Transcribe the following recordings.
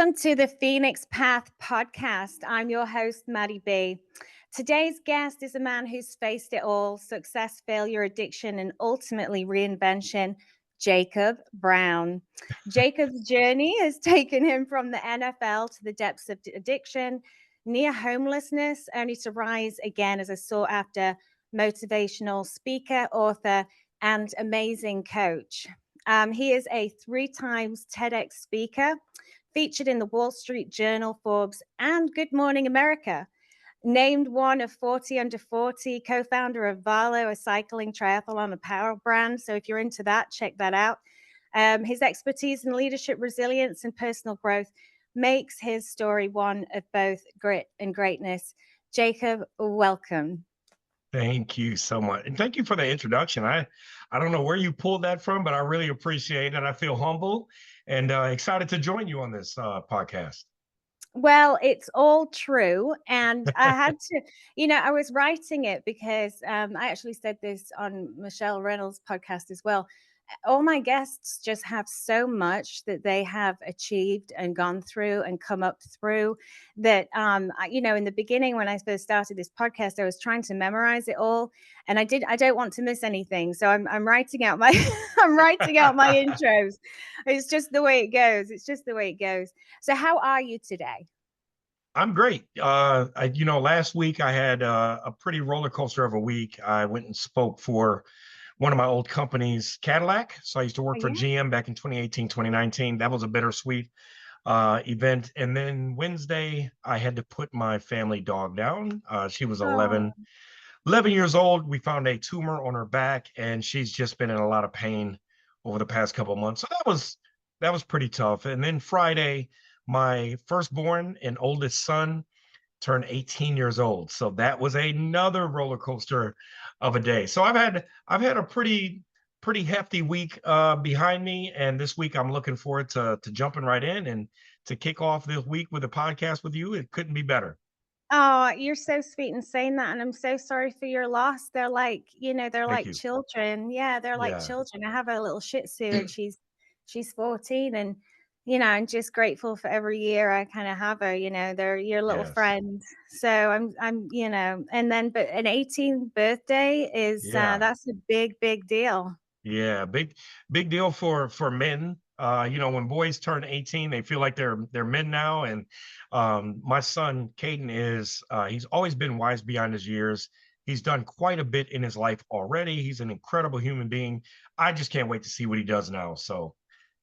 Welcome to the Phoenix Path podcast. I'm your host, Maddie B. Today's guest is a man who's faced it all: success, failure, addiction, and ultimately reinvention, Jacob Brown. Jacob's journey has taken him from the NFL to the depths of addiction, near homelessness, only to rise again as a sought after motivational speaker, author, and amazing coach. He is a 3 times TEDx speaker, featured in the Wall Street Journal, Forbes, and Good Morning America. Named one of 40 under 40, co-founder of Valo, a cycling triathlon apparel brand. So if you're into that, check that out. His expertise in leadership, resilience, and personal growth makes his story one of both grit and greatness. Jacob, welcome. Thank you so much. And thank you for the introduction. I don't know where you pulled that from, but I really appreciate it. I feel humble and excited to join you on this podcast. Well, it's all true. And I had to, I was writing it because I actually said this on Michelle Reynolds' podcast as well. All my guests just have so much that they have achieved and gone through and come up through that, in the beginning, when I first started this podcast, I was trying to memorize it all. And I don't want to miss anything. So I'm writing out my, I'm writing out my intros. It's just the way it goes. It's just the way it goes. So how are you today? I'm great. Last week I had a pretty roller coaster of a week. I went and spoke for one of my old companies, Cadillac. So I used to Oh, work for yeah. GM back in 2018, 2019. That was a bittersweet event. And then Wednesday, I had to put my family dog down. She was Oh, 11 years old. We found a tumor on her back, and she's just been in a lot of pain over the past couple of months. So that was pretty tough. And then Friday, my firstborn and oldest son turned 18 years old. So that was another roller coaster of a day. So I've had a pretty hefty week behind me, and this week I'm looking forward to jumping right in and to kick off this week with a podcast with you. It couldn't be better. oh, you're so sweet in saying that, and I'm so sorry for your loss. They're like, they're Thank like you. children. Yeah, they're like Yeah. children. I have a little Shih Tzu, and she's 14, and I'm just grateful for every year I kind of have her. They're your little Yes. friend. So I'm, and then but an 18th birthday is Yeah. that's a big deal. Yeah, big deal for men. When boys turn 18, they feel like they're men now. And my son Caden he's always been wise beyond his years. He's done quite a bit in his life already. He's an incredible human being. I just can't wait to see what he does now. So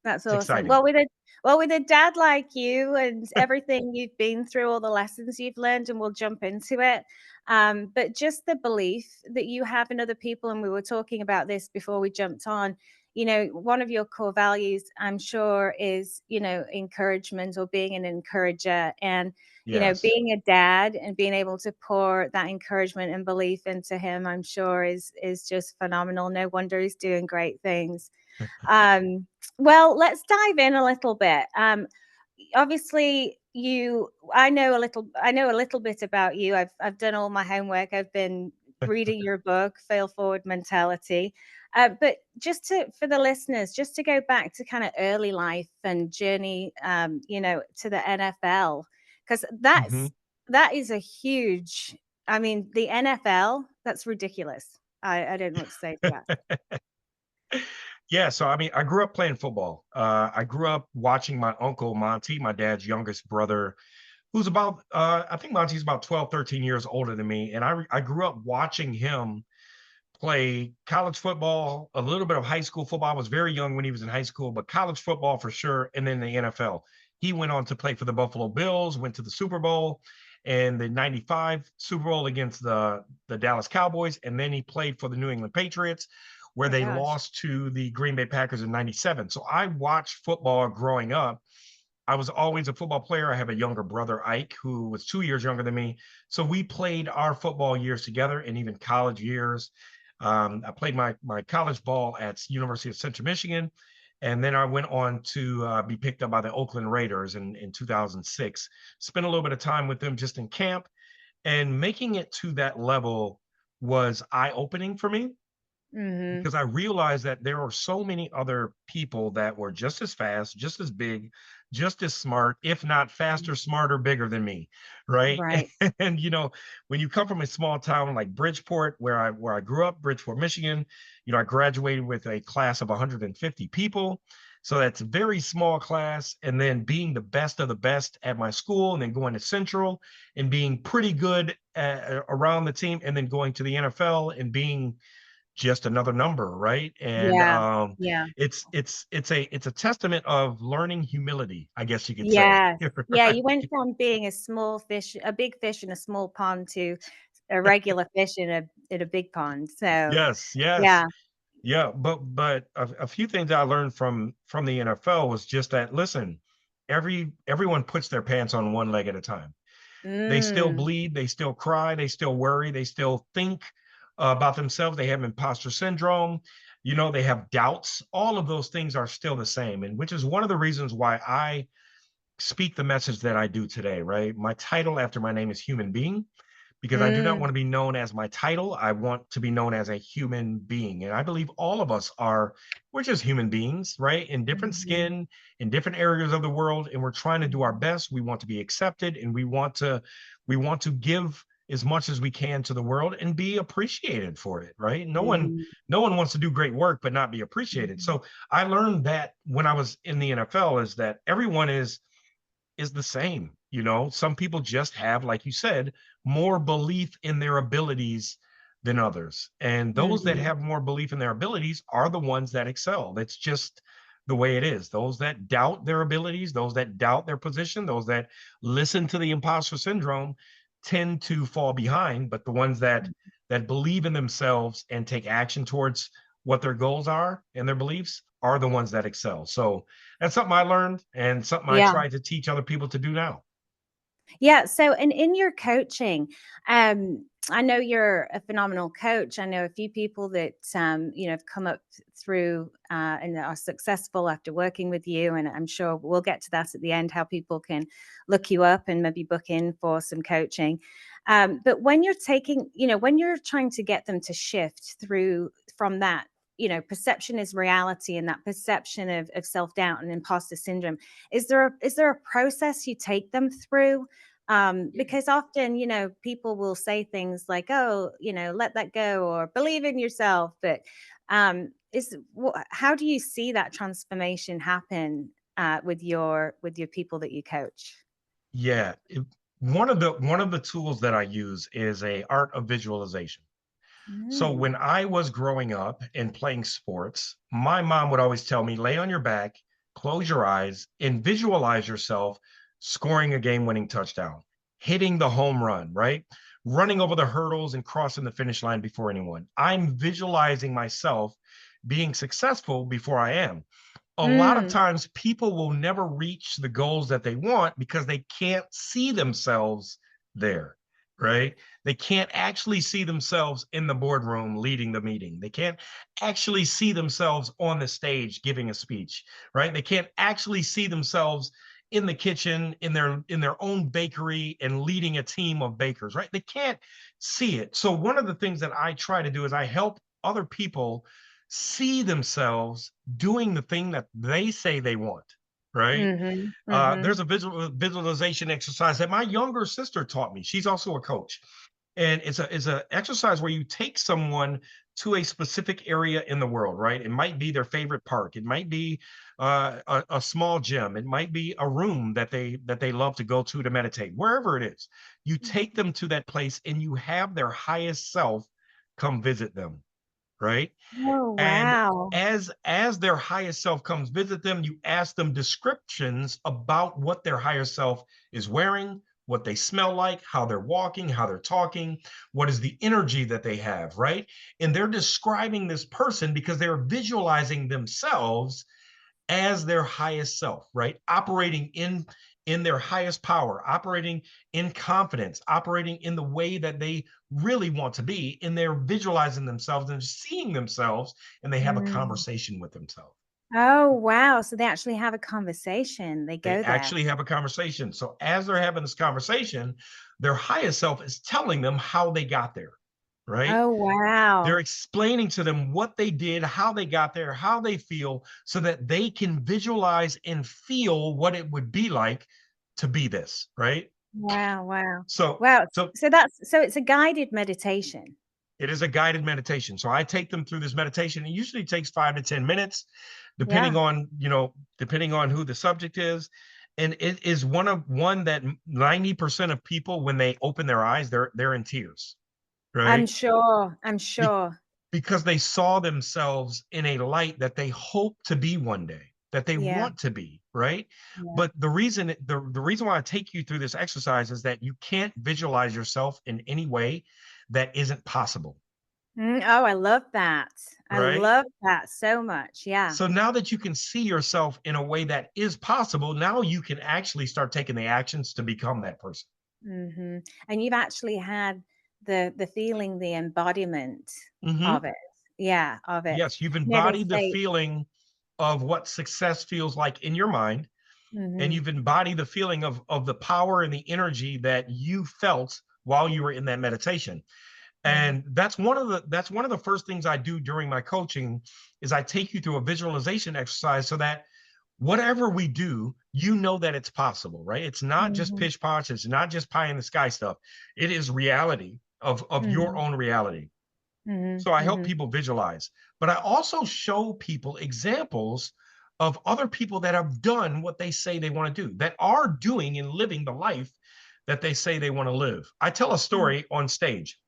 That's it's awesome. exciting. Well, with a dad like you and everything you've been through, all the lessons you've learned, and we'll jump into it. But just the belief that you have in other people, and we were talking about this before we jumped on. One of your core values, I'm sure, is encouragement or being an encourager, and Yes. being a dad and being able to pour that encouragement and belief into him, I'm sure is just phenomenal. No wonder he's doing great things. Um, well, let's dive in a little bit. Obviously, I know a little bit about you. I've done all my homework. I've been reading your book, Fail Forward Mentality. But for the listeners, just to go back to kind of early life and journey, to the NFL, because Mhm. that is a huge. I mean, the NFL, that's ridiculous. I don't know what to say to that. Yeah, so I mean, I grew up playing football. I grew up watching my uncle Monty, my dad's youngest brother, who's about I think Monty's about 12, 13 years older than me. And I grew up watching him play college football, a little bit of high school football. I was very young when he was in high school, but college football for sure, and then the NFL. He went on to play for the Buffalo Bills, went to the Super Bowl and the 95 Super Bowl against the Dallas Cowboys, and then he played for the New England Patriots, Oh where my they gosh. lost to the Green Bay Packers in 97. So I watched football growing up. I was always a football player. I have a younger brother, Ike, who was 2 years younger than me. So we played our football years together and even college years. I played my college ball at University of Central Michigan, and then I went on to be picked up by the Oakland Raiders in 2006. Spent a little bit of time with them just in camp, and making it to that level was eye-opening for me. Mhm. because I realized that there are so many other people that were just as fast, just as big, just as smart, if not faster, smarter, bigger than me, right? Right. And when you come from a small town like Bridgeport, where I grew up, Bridgeport, Michigan, I graduated with a class of 150 people. So that's a very small class. And then being the best of the best at my school, and then going to Central and being pretty good around the team, and then going to the NFL and being just another number, right? And Yeah. Yeah. it's a testament of learning humility, I guess you could say. Yes. Yeah, Right? you went from being a big fish in a small pond to a regular fish in a big pond. So, Yes, yes. yeah. Yeah, but a few things I learned from the NFL was just that, listen, everyone puts their pants on one leg at a time. They still Mm. bleed, they still cry, they still worry, they still think about themselves. They have imposter syndrome, they have doubts. All of those things are still the same, and which is one of the reasons why I speak the message that I do today, right? My title after my name is human being, because I do not Mm. want to be known as my title. I want to be known as a human being. And I believe all of us we're just human beings, right? In different Mhm. skin, in different areas of the world, and we're trying to do our best. We want to be accepted, and we want to give as much as we can to the world and be appreciated for it, right? No one Mhm. no one wants to do great work but not be appreciated. Mhm. So I learned that when I was in the NFL, is that everyone is the same. Some people just have, like you said, more belief in their abilities than others. And those that Mhm. have more belief in their abilities are the ones that excel. That's just the way it is. Those that doubt their abilities, those that doubt their position, those that listen to the imposter syndrome tend to fall behind, but the ones that believe in themselves and take action towards what their goals are and their beliefs are the ones that excel. So that's something I learned and something I Yeah. try to teach other people to do now. Yeah, so and in your coaching, I know you're a phenomenal coach. I know a few people that have come up through and are successful after working with you, and I'm sure we'll get to that at the end, how people can look you up and maybe book in for some coaching. But when you're when you're trying to get them to shift through from that, perception is reality, and that perception of self-doubt and imposter syndrome, is there a process you take them through? Because often, people will say things like, "Oh, let that go," or "Believe in yourself." But how do you see that transformation happen with your people that you coach? Yeah. One of the tools that I use is a art of visualization. So Mm. when I was growing up and playing sports, my mom would always tell me, lay on your back, close your eyes, and visualize yourself scoring a game-winning touchdown, hitting the home run, right? Running over the hurdles and crossing the finish line before anyone. I'm visualizing myself being successful before I am. A lot of Mm. times people will never reach the goals that they want because they can't see themselves there, right? They can't actually see themselves in the boardroom leading the meeting. They can't actually see themselves on the stage giving a speech, right? They can't actually see themselves in the kitchen in their own bakery and leading a team of bakers, right? They can't see it. So one of the things that I try to do is I help other people see themselves doing the thing that they say they want, right? Mhm. Mhm. There's a visualization exercise that my younger sister taught me. She's also a coach, and it's a exercise where you take someone to a specific area in the world, right? It might be their favorite park. It might be a small gym. It might be a room that they love to go to meditate. Wherever it is, you take them to that place, and you have their highest self come visit them, right? Oh, And wow. as their highest self comes visit them, you ask them descriptions about what their higher self is wearing, what they smell like, how they're walking, how they're talking, what is the energy that they have, right? And they're describing this person because they're visualizing themselves as their highest self, right? Operating in their highest power, operating in confidence, operating in the way that they really want to be, and they're visualizing themselves and seeing themselves, and they have a Mm. conversation with themselves. Oh, wow. So they actually have a conversation. They They go there. actually have a conversation. So as they're having this conversation, their highest self is telling them how they got there, right? Oh, They're wow. explaining to them what they did, how they got there, how they feel, so that they can visualize and feel what it would be like to be this, right? Wow, wow. So, Wow. so So it's a guided meditation. it is a guided meditation. So I take them through this meditation. It usually takes 5 to 10 minutes, depending Yeah, on, depending on who the subject is. And it is one that 90% of people, when they open their eyes, they're in tears, I'm right? sure. I'm Be- sure. because they saw themselves in a light that they hope to be one day, that they Yeah, want to be, right? yeah. But the reason why I take you through this exercise is that you can't visualize yourself in any way that isn't possible, Oh, I love that. I right? love that so much. Yeah. So now that you can see yourself in a way that is possible, now you can actually start taking the actions to become that person. And you've actually had the feeling, the embodiment Hmm. of it. Yeah, of it. Yes, you've They embodied the say feeling of what success feels like in your mind, and mhm, you've embodied the feeling of the power and the energy that you felt while you were in that meditation. mhm, And that's one of the first things I do during my coaching is I take you through a visualization exercise so that whatever we do, you know that it's possible, right? It's not just mhm, pish posh, it's not just pie in the sky stuff. It is reality of your mhm, own reality. mhm, So I help mhm, people visualize, but I also show people examples of other people that have done what they say they want to do, that are doing and living the life that they say they want to live. I tell a mm. story on stage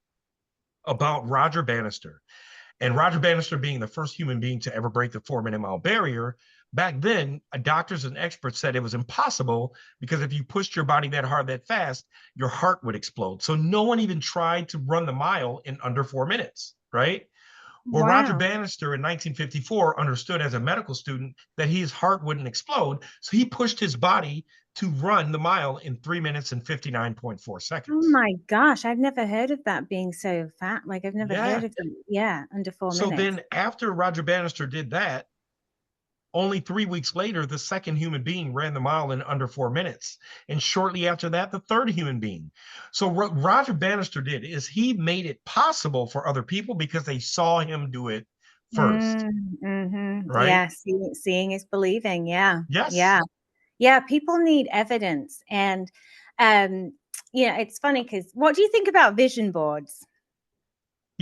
about Roger Bannister. And Roger Bannister being the first human being to ever break the 4 minute mile barrier, back then, doctors and experts said it was impossible because if you pushed your body that hard, that fast, your heart would explode. So no one even tried to run the mile in under 4 minutes, right? Well, Roger Wow. Bannister in 1954 understood as a medical student that his heart wouldn't explode. So he pushed his body to run the mile in 3 minutes and 59.4 Oh seconds. my gosh, I've never heard of that being so fat. Like I've never Yeah. heard of them. Yeah, under 4 So minutes. then after Roger Bannister did that, only 3 weeks later, the second human being ran the mile in under 4 minutes. And shortly after that, the third human being. So, what Roger Bannister did is he made it possible for other people because they saw him do it first, right? Yeah, seeing is believing. Yeah. Yes. Yeah. Yeah, people need evidence and um it's funny because what do you think about vision boards?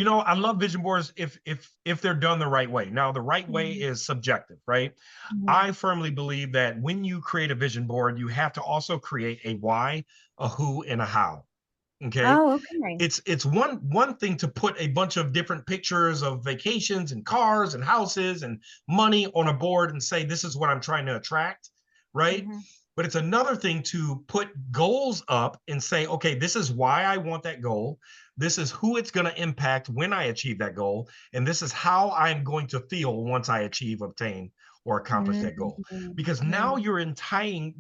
I love vision boards if they're done the right way. Now, the right way Mhm, is subjective, right? mhm. I firmly believe that when you create a vision board, you have to also create a why, a who, and a how. Okay. Oh, okay. It's one thing to put a bunch of different pictures of vacations and cars and houses and money on a board and say this is what I'm trying to attract, right? Mhm, But it's another thing to put goals up and say, okay, this is why I want that goal, this is who it's going to impact when I achieve that goal, and this is how I'm going to feel once I achieve, obtain, or accomplish that goal. mhm, Because now mhm. you're tying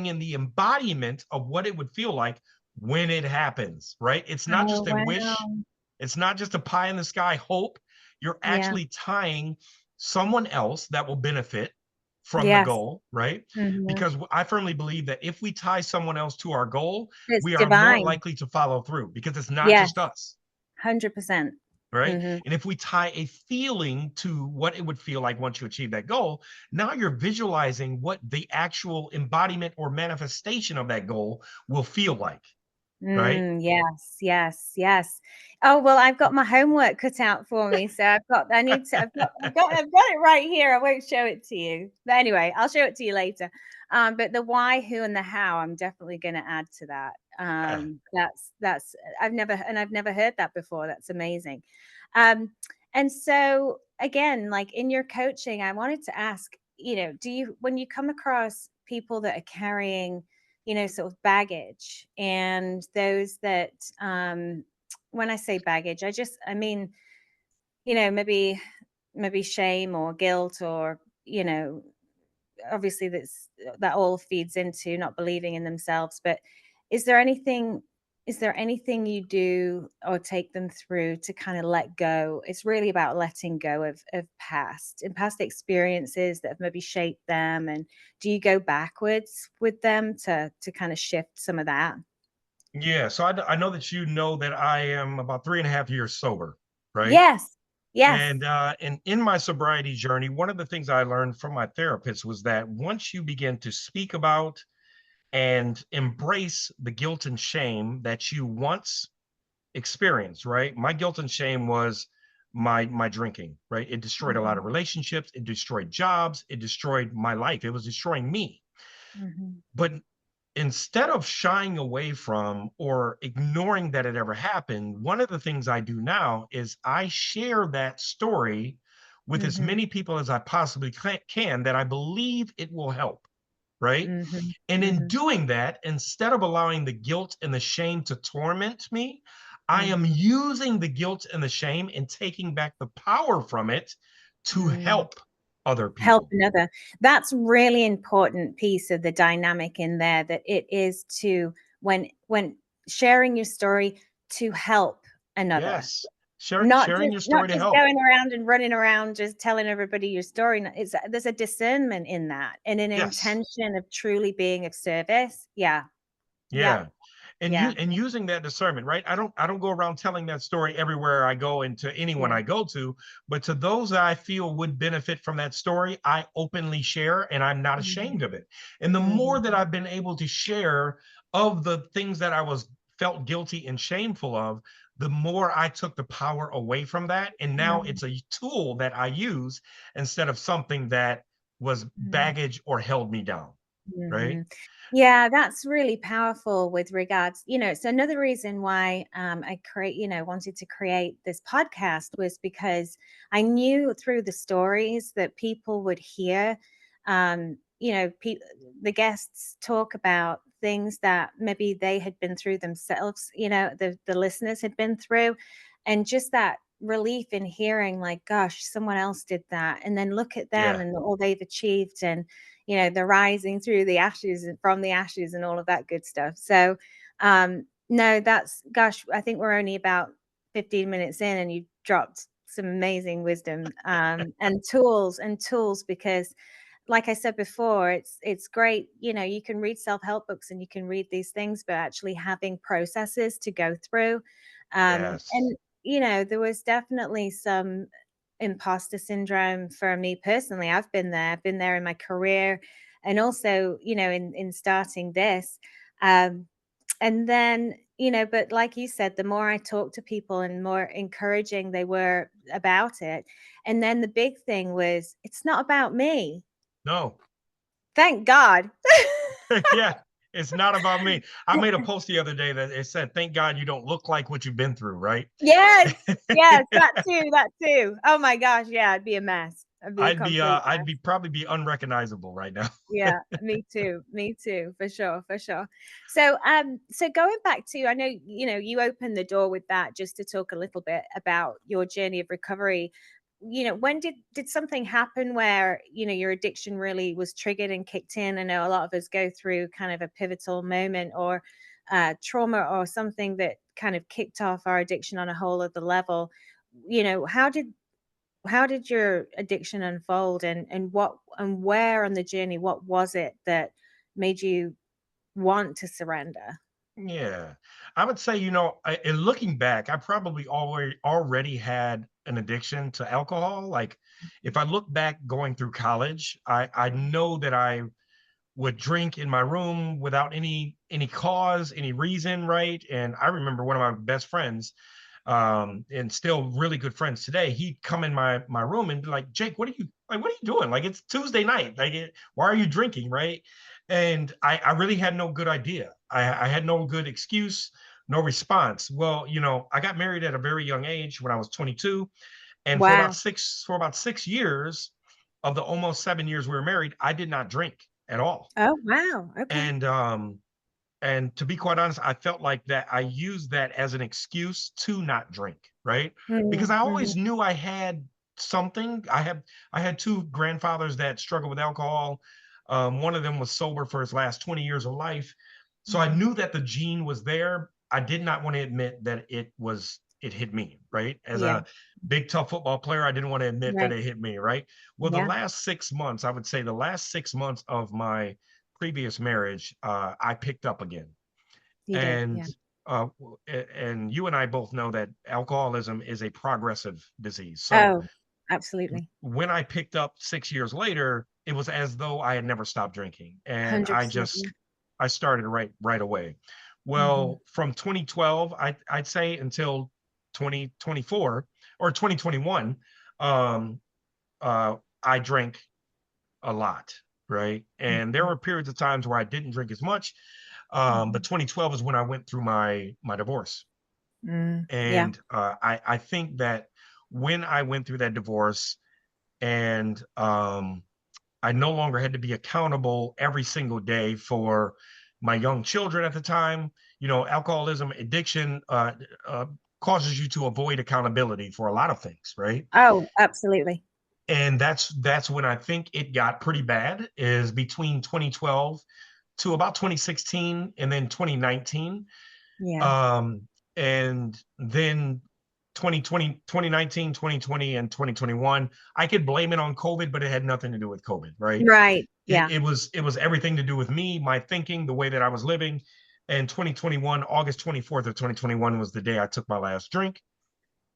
in the embodiment of what it would feel like when it happens, right? It's not Oh, just a wish, wow. it's not just a pie in the sky hope. You're Yeah. actually tying someone else that will benefit from the Yes. goal, right? Mhm. Because I firmly believe that if we tie someone else to our goal, It's we are more divine. likely to follow through because it's not Yes, just us, 100%. right? Mhm. And if we tie a feeling to what it would feel like once you achieve that goal, now you're visualizing what the actual embodiment or manifestation of that goal will feel like, right? Yes, yes, yes. Oh, well, I've got my homework cut out for me, so I've got it right here. I won't show it to you. But anyway, I'll show it to you later. But the why, who, and the how, I'm definitely going to add to that. That's I've never heard that before. That's amazing. Um, and so again, like in your coaching, I wanted to ask, do you when you come across people that are carrying sort of baggage and those that when I say baggage, I mean, maybe shame or guilt or, obviously that all feeds into not believing in themselves. But is there anything is there anything you do or take them through to kind of let go? It's really about letting go of past experiences that have maybe shaped them. And do you go backwards with them to kind of shift some of that? Yeah, so I know that you know that I am about 3.5 years sober, right? Yes. Yes. And in my sobriety journey, one of the things I learned from my therapist was that once you begin to speak about and embrace the guilt and shame that you once experienced, right? My guilt and shame was my drinking, right? It destroyed a lot of Mhm. relationships, it destroyed jobs, it destroyed my life, it was destroying me. Mhm. But instead of shying away from or ignoring that it ever happened, one of the things I do now is I share that story with as Mhm. many people as I possibly can that I believe it will help, right? Mhm. And in Mhm. doing that, instead of allowing the guilt and the shame to torment me, I am Mhm. using the guilt and the shame and taking back the power from it to Mm. help other Help people. another. That's really important piece of the dynamic in there, that it is to, when sharing your story, to help another. Yes. Not Sharing just your not story to just help. going around and running around just telling everybody your story. It's there's a discernment in that, and an Yes. intention of truly being of service. Yeah. Yep. Yeah. And Yeah. using that discernment, right? I don't go around telling that story everywhere I go and to anyone Yeah. I go to, but to those that I feel would benefit from that story, I openly share and I'm not Mhm. ashamed of it. And the more that Mhm. I've been able to share of the things that I was felt guilty and shameful of, the more I took the power away from that. And now Mhm. it's a tool that I use instead of something that was Mhm. baggage or held me down. Right? Mhm. Yeah, that's really powerful with regards, it's another reason why wanted to create this podcast, was because I knew through the stories that people would hear, the guests talk about things that maybe they had been through themselves, the listeners had been through, and just that relief in hearing, like, gosh, someone else did that, and then look at them Yeah. and all they've achieved, and the rising through the ashes and from the ashes and all of that good stuff. So, no, that's, gosh, I think we're only about 15 minutes in, and you dropped some amazing wisdom, and tools, because like I said before, it's great, you can read self-help books and you can read these things, but actually having processes to go through. Yes. And there was definitely some imposter syndrome for me personally. I've been there in my career, and also, in starting this. Um, and then, but like you said, the more I talked to people and more encouraging they were about it. And then the big thing was, it's not about me. No. Thank God. Yeah, it's not about me. I made a post the other day that it said, "Thank God you don't look like what you've been through," right? Yes, yes, that too, that too. Oh my gosh, yeah, I'd be a mess. I'd be a complete I'd mess. be probably be unrecognizable right now. Yeah, me too, for sure, for sure. So going back to, I know, you opened the door with that, just to talk a little bit about your journey of recovery. When did something happen where, your addiction really was triggered and kicked in? I know a lot of us go through kind of a pivotal moment, or trauma, or something that kind of kicked off our addiction on a whole other level. How did your addiction unfold, and what and where on the journey, what was it that made you want to surrender? Yeah. I would say, in looking back, I probably already had an addiction to alcohol. Like, if I look back going through college, I know that I would drink in my room without any cause, any reason, right? And I remember one of my best friends, and still really good friends today, he'd come in my room and be like, "Jake, what are you doing? Like, it's Tuesday night. Like, why are you drinking?" Right? And I really had no good idea. I had no good excuse, no response. Well, I got married at a very young age when I was 22, and Wow. for about 6 years of the almost 7 years we were married, I did not drink at all. Oh, wow. Okay. And and to be quite honest, I felt like that I used that as an excuse to not drink, right? Because Mm, I always mhm. knew I had something. I had two grandfathers that struggled with alcohol. One of them was sober for his last 20 years of life. So I Mhm. knew that the gene was there. I did not want to admit that it hit me, right? As Yeah. a big tough football player, I didn't want to admit that Right. it hit me, right? Well, the Yeah. last 6 months, I would say the last 6 months of my previous marriage, I picked up again. You did. And Yeah. and you and I both know that alcoholism is a progressive disease. So Oh, absolutely. when I picked up 6 years later, it was as though I had never stopped drinking, and 100%. I started right away. Hmm. Well, from 2012, I'd say until 2024 or 2021, um, I drank a lot, right? And there Hmm. were periods of times where I didn't drink as much. But Hmm. 2012 is when I went through my divorce, Yeah. and I think that when I went through that divorce, and I no longer had to be accountable every single day for my young children at the time. You know, alcoholism, addiction causes you to avoid accountability for a lot of things, right? Oh, absolutely. And that's when I think it got pretty bad, is between 2012 to about 2016 and then 2019. Yeah. Um, and then 2020, 2019, 2020, and 2021, I could blame it on COVID, but it had nothing to do with COVID, right? Right. Yeah. It was everything to do with me, my thinking, the way that I was living. And 2021, August 24th of 2021 was the day I took my last drink.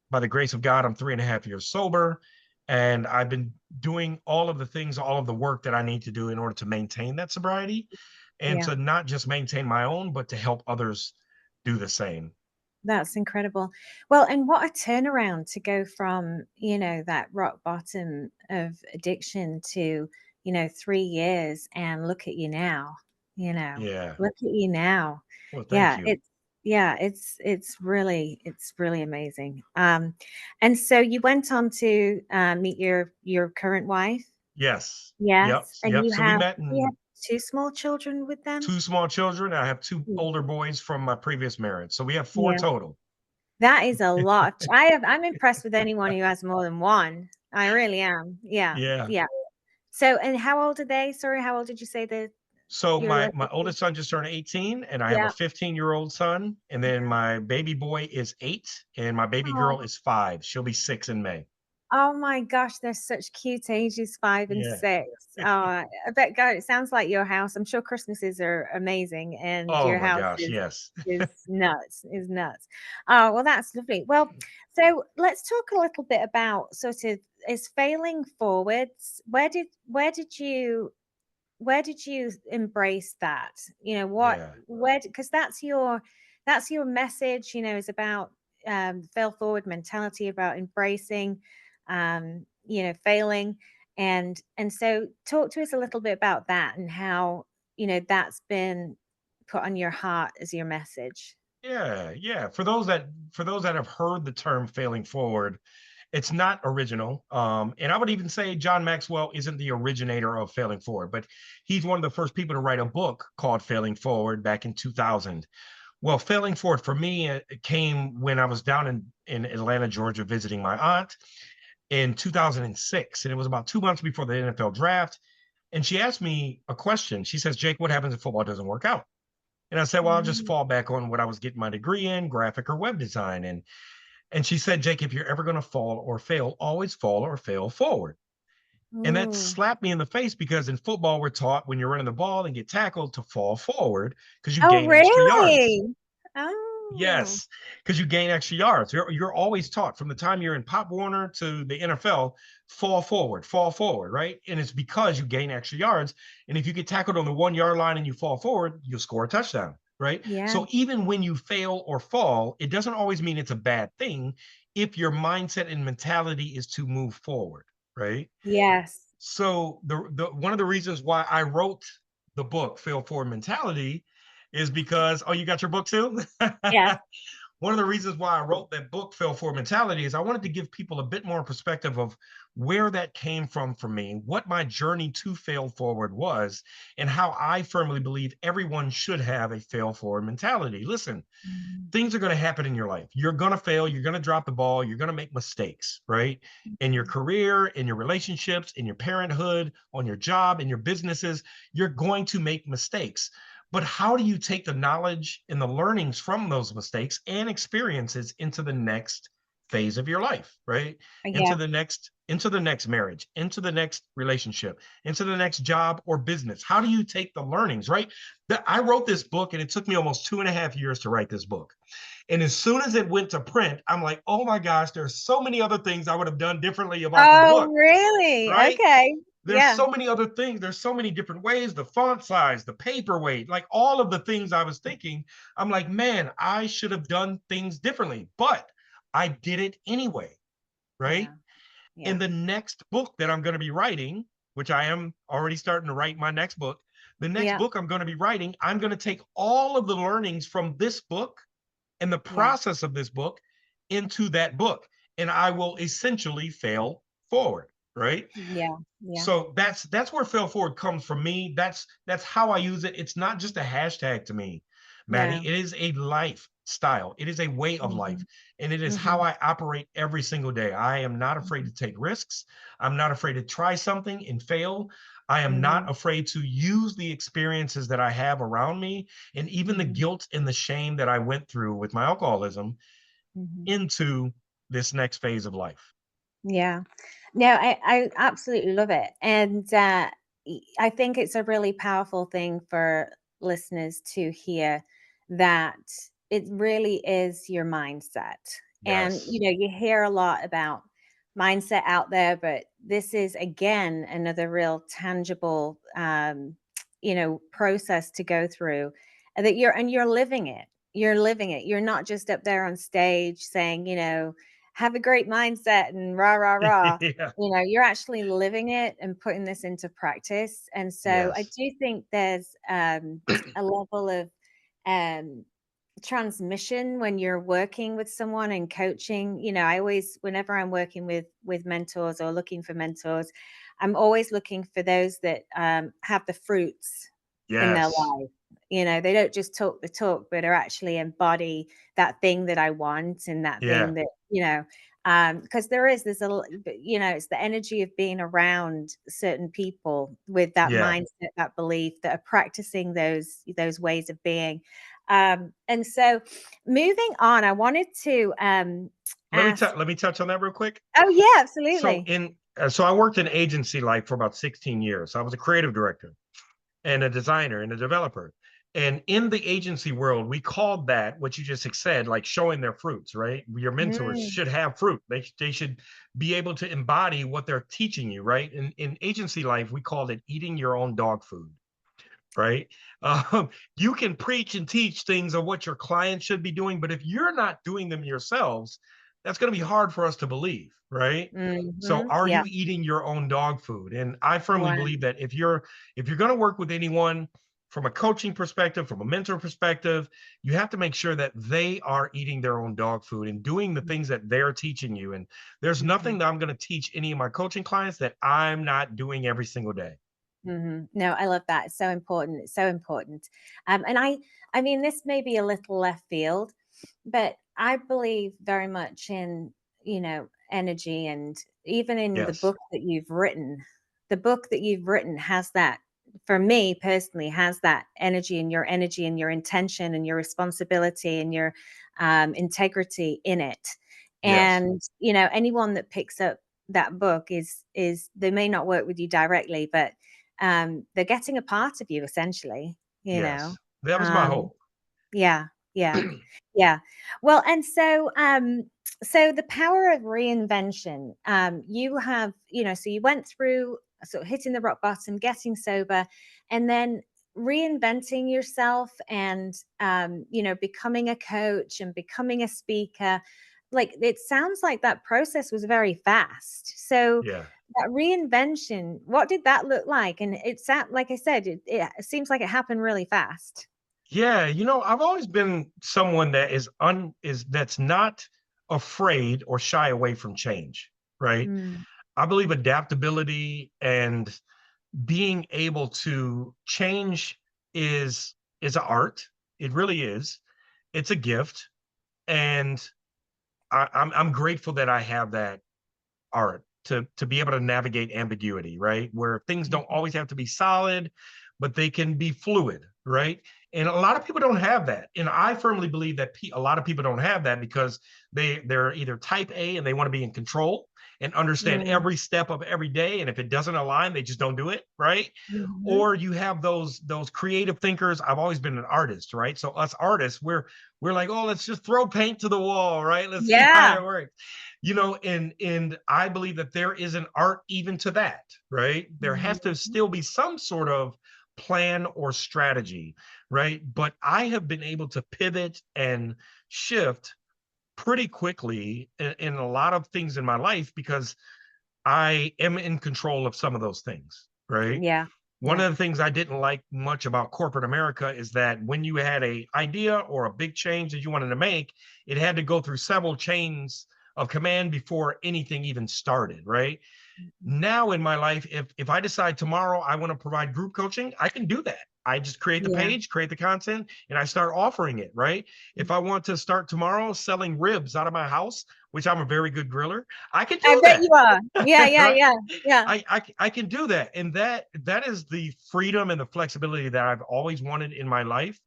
By the grace of God, I'm 3.5 years sober. And I've been doing all of the things, all of the work that I need to do in order to maintain that sobriety, and Yeah. to not just maintain my own, but to help others do the same. That's incredible. Well, and what a turnaround to go from, that rock bottom of addiction to, 3 years, and look at you now, you know, Yeah. look at you now. Well, thank Yeah, you. it's really amazing. And so you went on to meet your current wife? Yes. Yep. Yes, and Yep. you So we have met you have in two small children with them? two small children. I have two Mm. older boys from my previous marriage. So we have four Yeah. total. That is a lot. I'm impressed with anyone who has more than one. I really am. Yeah, Yeah. yeah. So, and how old are they? Sorry, how old did you say that So your my lovely? oldest son just turned 18, and I have a Yeah. 15-year-old son, and then my baby boy is 8, and my baby girl Oh, is 5. She'll be 6 in May. oh my gosh, they're such cute ages, 5 and Yeah. 6. I bet God, it sounds like your house. I'm sure Christmases are amazing, and Oh your my house gosh, is yes. nuts. Oh, well, that's lovely. Well, so let's talk a little bit about sort of, is failing forwards. Where did you embrace that? What Yeah. where because that's your message, is about fail forward mentality, about embracing failing. And so talk to us a little bit about that, and how that's been put on your heart as your message. Yeah, yeah. For those that have heard the term failing forward, it's not original. And I would even say John Maxwell isn't the originator of failing forward, but he's one of the first people to write a book called Failing Forward back in 2000. Well, failing forward for me, it came when I was down in Atlanta, Georgia, visiting my aunt in 2006, and it was about 2 months before the NFL draft. And she asked me a question. She says, "Jake, what happens if football doesn't work out?" And I said, "Well, I'll just Mm. fall back on what I was getting my degree in, graphic or web design." And she said, "Jake, if you're ever going to fall or fail, always fall or fail forward." And that Ooh. slapped me in the face, because in football, we're taught when you're running the ball and get tackled to fall forward because you Oh, gain extra yards. really? Oh. Yes, because you gain extra yards. You're always taught from the time you're in Pop Warner to the NFL, fall forward, right? And it's because you gain extra yards. And if you get tackled on the 1 yard line and you fall forward, you'll score a touchdown, right? Yeah. So even when you fail or fall, it doesn't always mean it's a bad thing if your mindset and mentality is to move forward, right? Yes. So the one of the reasons why I wrote the book Fail Forward Mentality is because, oh, you got your book too? Yes. One of the reasons why I wrote that book, Fail Forward Mentality, is I wanted to give people a bit more perspective of where that came from for me, what my journey to fail forward was, and how I firmly believe everyone should have a fail forward mentality. Listen, Mm. things are going to happen in your life. You're going to fail. You're going to drop the ball. You're going to make mistakes, right? In your career, in your relationships, in your parenthood, on your job, in your businesses, you're going to make mistakes. But how do you take the knowledge and the learnings from those mistakes and experiences into the next phase of your life, right? Into Yeah. the next into the next marriage, into the next relationship, into the next job or business? How do you take the learnings, right? I wrote this book and it took me almost 2.5 years to write this book. And as soon as it went to print, I'm like, oh my gosh, there's so many other things I would have done differently about this Oh, book, really? right? Okay. There's Yeah. so many other things. There's so many different ways, the font size, the paperweight, like all of the things I was thinking. I'm like, man, I should have done things differently, but I did it anyway, right? Yeah. In Yeah. the next book that I'm going to be writing, which I am already starting to write my next book, the next Yeah. book I'm going to be writing, I'm going to take all of the learnings from this book and the Yeah. process of this book into that book. And I will essentially fail forward, right? Yeah. Yeah. So that's where fail forward comes from me. That's how I use it. It's not just a hashtag to me, Maddie. No. It is a lifestyle. It is a way of life. Hmm. And it is how Hmm. I operate every single day. I am not afraid to take risks. I'm not afraid to try something and fail. I am not Hmm. afraid to use the experiences that I have around me and even the Hmm. guilt and the shame that I went through with my alcoholism Hmm. into this next phase of life. Yeah. No, I absolutely love it. And I think it's a really powerful thing for listeners to hear that it really is your mindset. And, Yes. you hear a lot about mindset out there, but this is, again, another real tangible, process to go through that you're living it. You're living it. You're not just up there on stage saying, have a great mindset and rah, rah, rah. Yeah. You're actually living it and putting this into practice. And so I Yes. do think there's a level of um, transmission when you're working with someone and coaching. I always, whenever I'm working with mentors or looking for mentors, I'm always looking for those that have the fruits in their Yes. life. They don't just talk the talk, but are actually embody that thing that I want and that Yeah. thing that, because there's it's the energy of being around certain people with that Yeah. mindset, that belief, that are practicing those ways of being. And so moving on, I wanted to ask. Let me touch on that real quick. Oh yeah, So absolutely. so I worked in agency life for about 16 years. I was a creative director and a designer and a developer. And in the agency world, we called that what you just said, like showing their fruits, right? Your mentors Mm, should have fruit. They should be able to embody what they're teaching you, right? In agency life, we called it eating your own dog food, right? You can preach and teach things of what your clients should be doing, but if you're not doing them yourselves, that's going to be hard for us to believe, right? So are yeah. you eating your own dog food? And I firmly Wow. believe that if you're going to work with anyone from a coaching perspective, from a mentor perspective, you have to make sure that they are eating their own dog food and doing the things that they're teaching you. And there's nothing Mhm. that I'm going to teach any of my coaching clients that I'm not doing every single day. No, I love that. It's so important. It's so important. And I mean, this may be a little left field, but I believe very much in, energy, and even in Yes. the book that you've written has that, for me personally, has that energy and your intention and your responsibility and your integrity in it. Yes. And, anyone that picks up that book is they may not work with you directly, but they're getting a part of you essentially, you know? Yes. That was my Um, hope. yeah, yeah, yeah. Well, and so the power of reinvention, you have, so you went through sort of hitting the rock bottom, getting sober, and then reinventing yourself and, becoming a coach and becoming a speaker. Like, it sounds like that process was very fast. So Yeah. that reinvention, what did that look like? And it's like I said, it seems like it happened really fast. Yeah, I've always been someone that is that's not afraid or shy away from change, right? Mm, I believe adaptability and being able to change is an art. It really is. It's a gift, and I'm grateful that I have that art to be able to navigate ambiguity, right? Where things don't mhm, always have to be solid, but they can be fluid, right? And a lot of people don't have that. And I firmly believe that a lot of people don't have that because they're either type A and they want to be in control, and understand Mm, every step of every day. And if it doesn't align, they just don't do it, right? mhm. Or you have those creative thinkers. I've always been an artist, right? So us artists, we're like, oh, let's just throw paint to the wall, right? Let's see how Yeah. it works. And I believe that there is an art even to that, right? There has to Mhm. still be some sort of plan or strategy, right? But I have been able to pivot and shift pretty quickly in a lot of things in my life because I am in control of some of those things, right? Yeah. One Yeah. of the things I didn't like much about corporate America is that when you had a idea or a big change that you wanted to make, it had to go through several chains of command before anything even started, right? Mhm. Now in my life, if I decide tomorrow I want to provide group coaching, I can do that. I just create the Yeah. page, create the content, and I start offering it, right? If I want to start tomorrow selling ribs out of my house, which I'm a very good griller, I can I do bet you that. are. Yeah, yeah, Right? yeah, yeah. I can do that. And that is the freedom and the flexibility that I've always wanted in my life,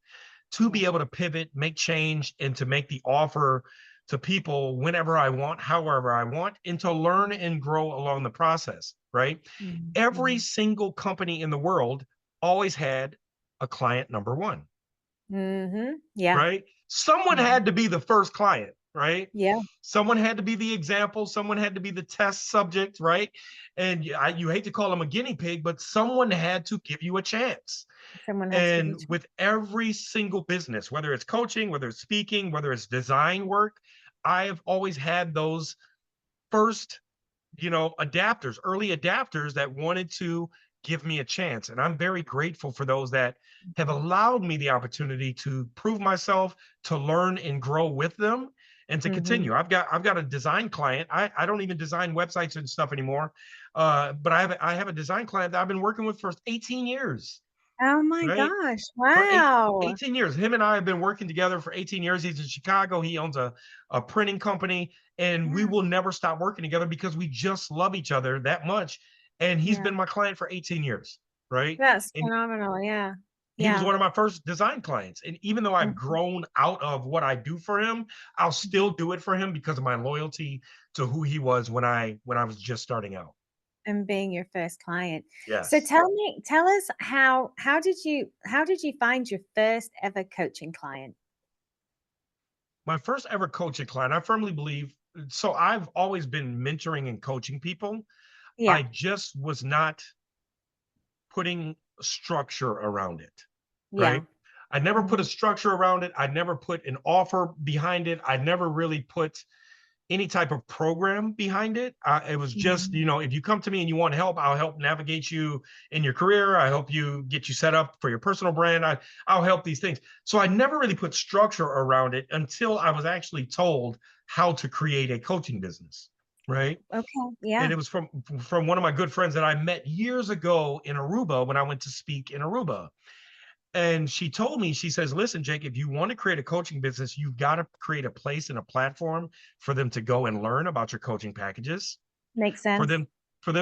to be Yeah. able to pivot, make change, and to make the offer to people whenever I want, however I want, and to learn and grow along the process, right? Mhm, Every mhm. single company in the world always had a client number one, Mhm. Yeah. right? Someone Mhm. had to be the first client, right? Yeah. Someone had to be the example. Someone had to be the test subject, right? And you hate to call them a guinea pig, but someone had to give you a chance. Someone had to give you And a chance. with every single business, whether it's coaching, whether it's speaking, whether it's design work, I have always had those first, adapters, early adapters that wanted to give me a chance. And I'm very grateful for those that have Mhm. allowed me the opportunity to prove myself, to learn and grow with them, and to Mhm. continue. I've got a design client. I don't even design websites and stuff anymore. But I have a design client that I've been working with for 18 years, Oh my right? gosh. For Wow. 18 years. Him and I have been working together for 18 years. He's in Chicago. He owns a printing company, and we Yeah. will never stop working together because we just love each other that much. And he's Yeah. been my client for 18 years, right? That's And phenomenal. Yeah. he was Yeah. one of my first design clients. And even though I've Mhm. grown out of what I do for him, I'll Mhm. still do it for him because of my loyalty to who he was when I was just starting out. And being your first client. So Yes. tell us how did you find your first ever coaching client? My first ever coaching client, I firmly believe. So I've always been mentoring and coaching people. Yeah. I just was not putting structure around it, Yeah. right? I never put a Mhm. structure around it. I never put an offer behind it. I never really put any type of program behind it. It was just, Mhm. if you come to me and you want help, I'll help navigate you in your career. I help you get you set up for your personal brand. I'll help these things. So I never really put structure around it until I was actually told how to create a coaching business, right? Okay. And Yeah. it was from one of my good friends that I met years ago in Aruba when I went to speak in Aruba. And she told me, she says, listen, Jake, if you want to create a coaching business, you've got to create a place and a platform for them to go and learn about your coaching packages, Makes for sense. them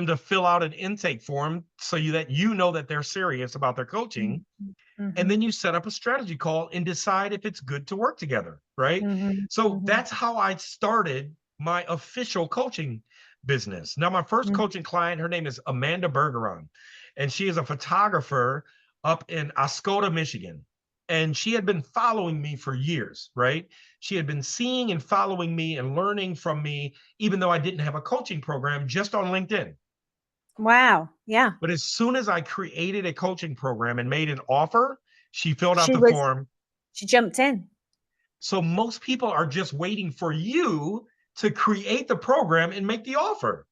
to fill out an intake form so that that they're serious about their coaching. Mhm. And then Mhm. you set up a strategy call and decide if it's good to work together, right? Mhm. So Mhm. that's how I started my official coaching business. Now, my first Mhm. coaching client, her name is Amanda Bergeron, and she is a photographer up in Oscoda, Michigan. And she had been following me for years, right? She had been seeing and following me and learning from me, even though I didn't have a coaching program, just on LinkedIn. Wow. Yeah. But as soon as I created a coaching program and made an offer, she filled out She the was form. she jumped in. So most people are just waiting for you to create the program and make the offer.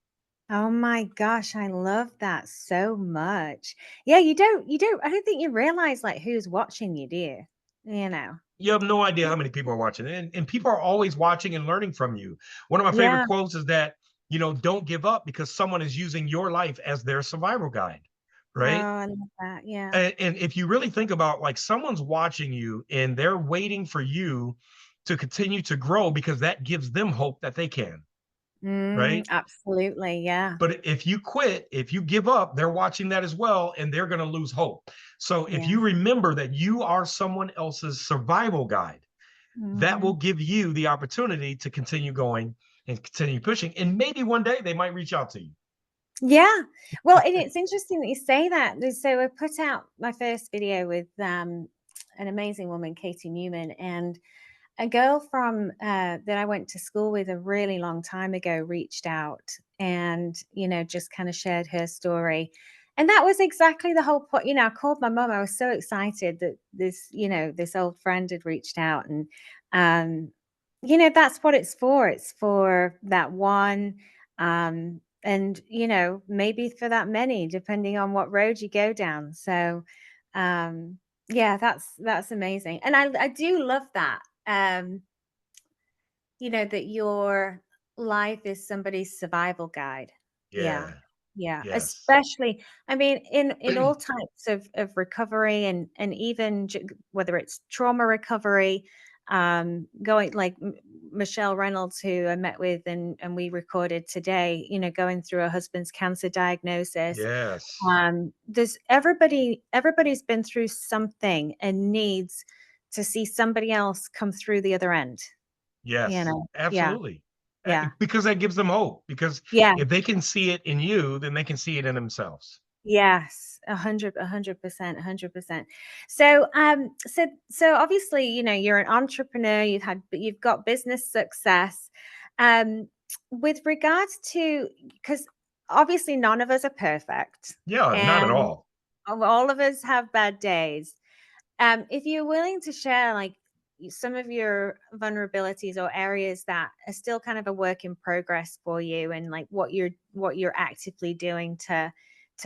Oh my gosh, I love that so much. Yeah, you don't I don't think you realize like who's watching you, do you? You know. You have no idea how many people are watching. And people are always watching and learning from you. One of my favorite Yeah. quotes is that, don't give up because someone is using your life as their survival guide, Oh, right? I love that. Yeah. And if you really think about, like, someone's watching you and they're waiting for you to continue to grow because that gives them hope that they can, right? Absolutely. Yeah. But if you quit, if you give up, they're watching that as well, and they're going to lose hope. So if Yeah. you remember that you are someone else's survival guide, that will Mhm. give you the opportunity to continue going and continue pushing. And maybe one day they might reach out to you. Yeah. Well, and it's interesting that you say that. So I put out my first video with an amazing woman, Katie Newman, and a girl from that I went to school with a really long time ago reached out and, just kind of shared her story. And that was exactly the whole point. I called my mom. I was so excited that this old friend had reached out. And, that's what it's for. It's for that one. And, maybe for that many, depending on what road you go down. So, yeah, that's amazing. And I do love that. That your life is somebody's survival guide. Yeah. Yeah. Yeah. Yes. Especially, I mean, in all types of recovery and even whether it's trauma recovery, going like Michelle Reynolds, who I met with and we recorded today, going through her husband's cancer diagnosis. Yes. There's everybody's been through something and needs to see somebody else come through the other end. Yes. Yeah, Absolutely. yeah, Because that gives them hope. Because yeah, if they can see it in you, then they can see it in themselves. yes, 100%, 100%. So obviously, you're an entrepreneur. You've got business success. Um, with regards to, because obviously none of us are perfect, Yeah, not at and all. all of us have bad days. If you're willing to share like some of your vulnerabilities or areas that are still kind of a work in progress for you, and like what you're actively doing to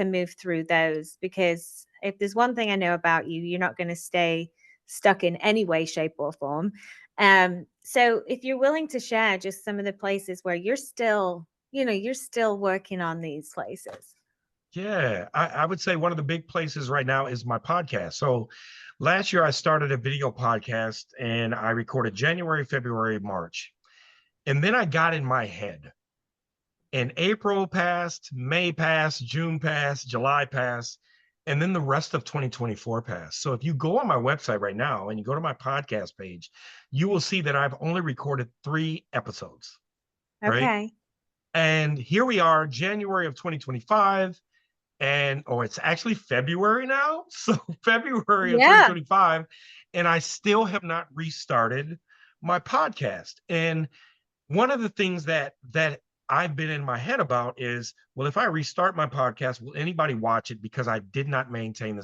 move through those, because if there's one thing I know about you, you're not going to stay stuck in any way, shape, or form. So if you're willing to share just some of the places where you're still working on these places. Yeah, I would say one of the big places right now is my podcast. So last year I started a video podcast and I recorded January, February, March. And then I got in my head. And April passed, May passed, June passed, July passed, and then the rest of 2024 passed. So if you go on my website right now and you go to my podcast page, you will see that I've only recorded 3 episodes, right? Okay. And here we are, January of 2025. And it's actually February now. So February of Yeah. 2025. And I still have not restarted my podcast. And one of the things that I've been in my head about is, well, if I restart my podcast, will anybody watch it? Because I did not maintain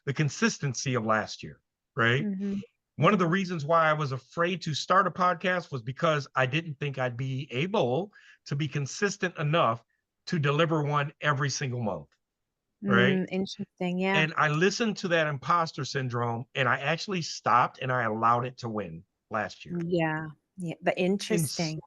the consistency of last year, right? Hmm. One of the reasons why I was afraid to start a podcast was because I didn't think I'd be able to be consistent enough to deliver one every single month, right? Interesting. Yeah. And I listened to that imposter syndrome and I actually stopped and I allowed it to win last year. Yeah. Yeah. But And interesting.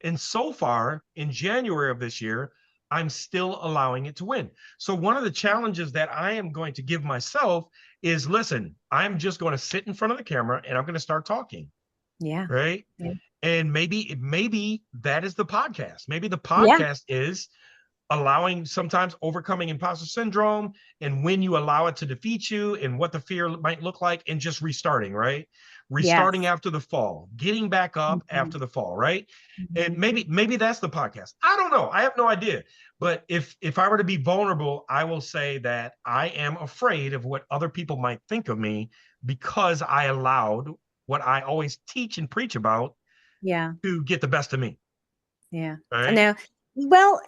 And so far in January of this year, I'm still allowing it to win. So one of the challenges that I am going to give myself is, listen, I'm just going to sit in front of the camera and I'm going to start talking, Yeah. right? Yeah. And maybe that is the podcast. Maybe the Yeah. podcast is allowing, sometimes overcoming imposter syndrome, and when you allow it to defeat you and what the fear might look like, and just restarting, right? Restarting Yes. after the fall, getting back up Mhm, after the fall, right? And mhm. maybe that's the podcast. I don't know. I have no idea. But if I were to be vulnerable, I will say that I am afraid of what other people might think of me because I allowed what I always teach and preach about Yeah. to get the best of me, Yeah. I right? know. Well,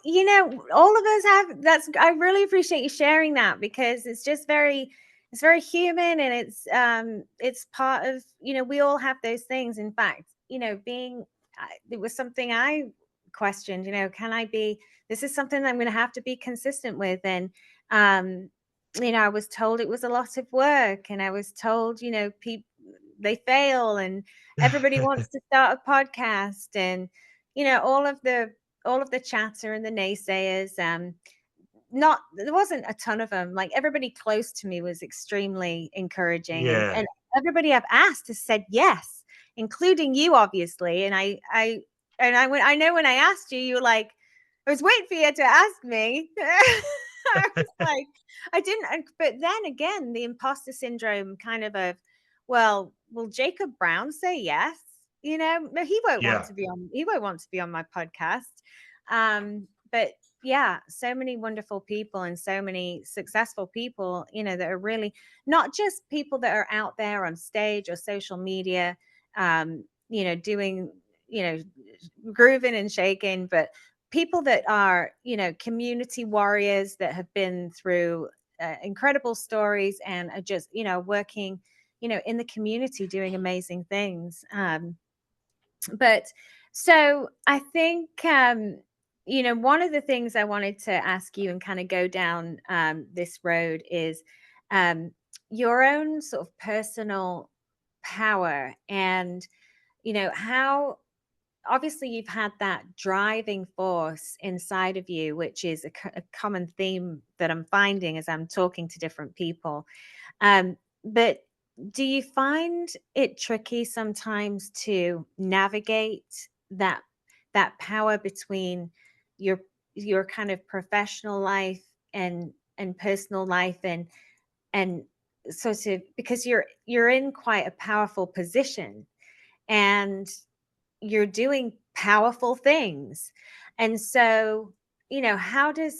all of us have I really appreciate you sharing that, because it's very human, and it's part of, we all have those things. In fact, it was something I questioned, can I be this is something I'm going to have to be consistent with. And um I was told it was a lot of work, and I was told, people, they fail, and everybody wants to start a podcast, and all of the chatter and the naysayers. Not There wasn't a ton of them. Like, everybody close to me was extremely encouraging, and Yeah. everybody I've asked has said yes, including you, obviously. I know when I asked you, you were like, I was waiting for you to ask me. I was like, I didn't. But then again, the imposter syndrome kind of, well, will Jacob Brown say yes? you know, he won't want Yeah. to be on, he won't want to be on my podcast. But yeah, so many wonderful people and so many successful people, you know, that are really not just people that are out there on stage or social media, you know, doing, you know, grooving and shaking, but people that are, you know, community warriors that have been through incredible stories and are just, you know, working, you know, in the community doing amazing things. But so I think, you know, one of the things I wanted to ask you and kind of go down this road is um, your own sort of personal power and, you know, how obviously you've had that driving force inside of you, which is a common theme that I'm finding as I'm talking to different people. But do you find it tricky sometimes to navigate that power between your your kind of professional life and personal life and sort of because you're in quite a powerful position and you're doing powerful things. And so, you know, how do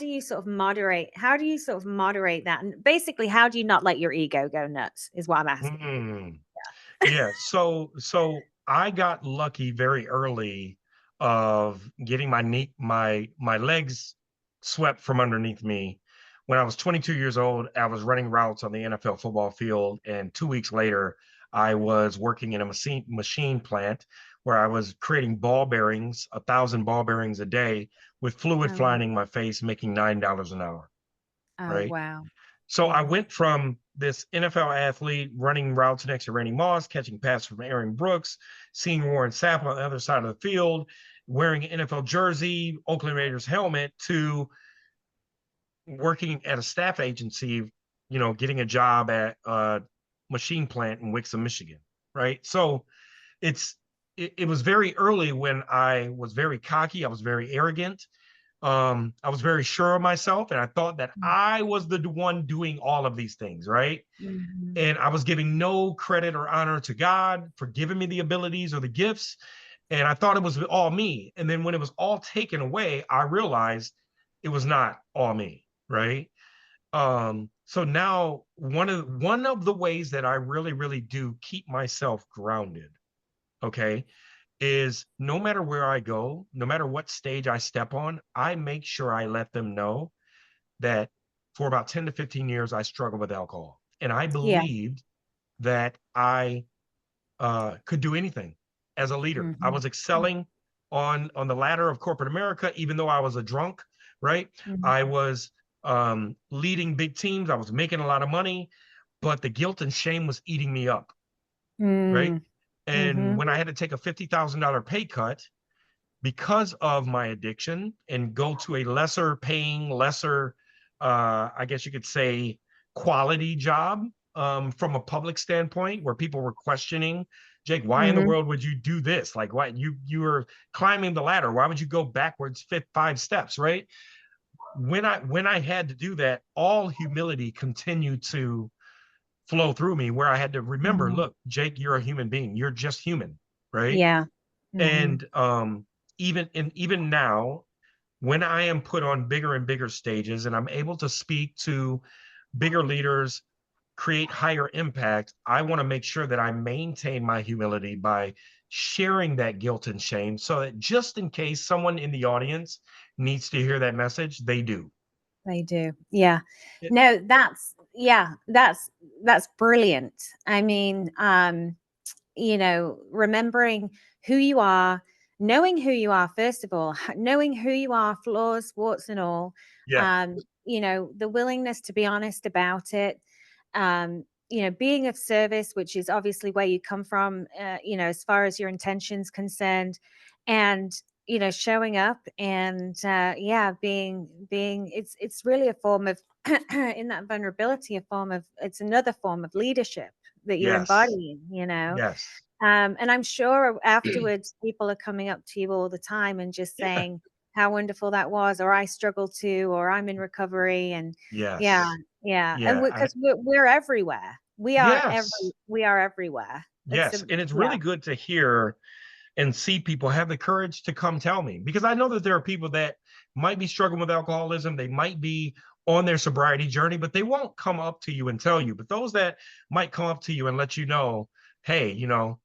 you sort of moderate that? And basically, how do you not let your ego go nuts is what I'm asking. Mm. Yeah, so I got lucky very early of getting my legs swept from underneath me. When I was 22 years old, I was running routes on the NFL football field, and 2 weeks later, I was working in a machine plant where I was creating ball bearings, 1,000 ball bearings a day, with fluid Oh, flying in my face, making $9 an hour. oh Right. wow. So I Yeah. went from this NFL athlete running routes next to Randy Moss, catching passes from Aaron Brooks, seeing Warren Sapp on the other side of the field, wearing an NFL jersey, Oakland Raiders helmet, to working at a staff agency, getting a job at a machine plant in Wixom, Michigan. Right. So it's it was very early when I was very cocky. I was very arrogant. I was very sure of myself, and I thought that I was the one doing all of these things, right? Mhm. And I was giving no credit or honor to God for giving me the abilities or the gifts. And I thought it was all me. And then when it was all taken away, I realized it was not all me, right? So now one of the ways that I really, really do keep myself grounded, okay, is no matter where I go, no matter what stage I step on, I make sure I let them know that for about 10 to 15 years, I struggled with alcohol. And I Yeah. believed that I could do anything as a leader. I Mhm. was excelling on the ladder of corporate America, even though I was a drunk, right? I Mhm. was leading big teams. I was making a lot of money, but the guilt and shame was eating me up, right? Mm. And Mhm. when I had to take a $50,000 pay cut because of my addiction and go to a lesser paying, lesser, I guess you could say, quality job from a public standpoint, where people were questioning, Jake, why in the Mhm. world would you do this? Like, why you were climbing the ladder? Why would you go backwards 5 steps? Right? When I had to do that, all humility continued to flow through me, where I had to remember, Mhm. look, Jake, you're a human being. You're just human, right? Yeah. Mhm. And even now, when I am put on bigger and bigger stages and I'm able to speak to bigger leaders, create higher impact, I want to make sure that I maintain my humility by sharing that guilt and shame, so that just in case someone in the audience needs to hear that message, they do. They do. Yeah. It- No, that's yeah, that's brilliant. I mean, you know, remembering who you are, knowing who you are, first of all, knowing who you are, flaws, warts, and all, yeah. you know, the willingness to be honest about it, you know, being of service, which is obviously where you come from, you know, as far as your intentions concerned, and you know, showing up and yeah, being it's really a form of in that vulnerability, a form of it's another form of leadership that you're Yes. embodying, you know. Yes. And I'm sure afterwards people are coming up to you all the time and just Yeah. saying how wonderful that was, or I struggle too, or I'm in recovery. And yeah, Yes. yeah. And Yeah. because we're everywhere. Yes. We are everywhere. Yes. And it's really good to hear and see people have the courage to come tell me, because I know that there are people that might be struggling with alcoholism. They might be on their sobriety journey, but they won't come up to you and tell you. But those that might come up to you and let you know, hey,